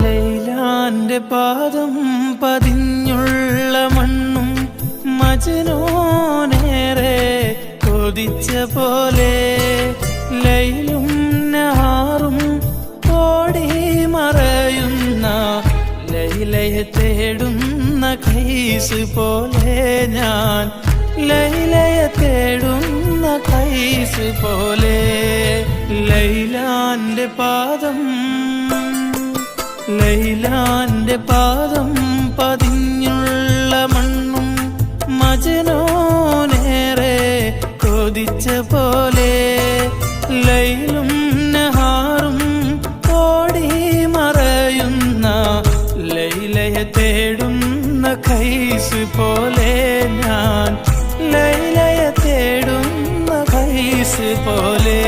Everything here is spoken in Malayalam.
ലൈലാന്റെ പാദം പതിഞ്ഞുള്ള മണ്ണും മജ്നൂനേറെ കൊതിച്ച പോലെ ലൈലും നഹാറും ഓടി മറയുന്ന ലൈലയെ തേടുന്ന കൈസ് പോലെ ഞാൻ ലൈലയെ തേടുന്ന കൈസ് പോലെ ലൈലാന്റെ പാദം പതിഞ്ഞുള്ള മണ്ണും മജ്നൂനേറെ കൊതിച്ച പോലെ ലൈലും നഹാറും ഓടി മറയുന്ന ലൈലയെ തേടുന്ന കൈസ് പോലെ ഞാൻ ലൈലയെ തേടുന്ന കൈസ് പോലെ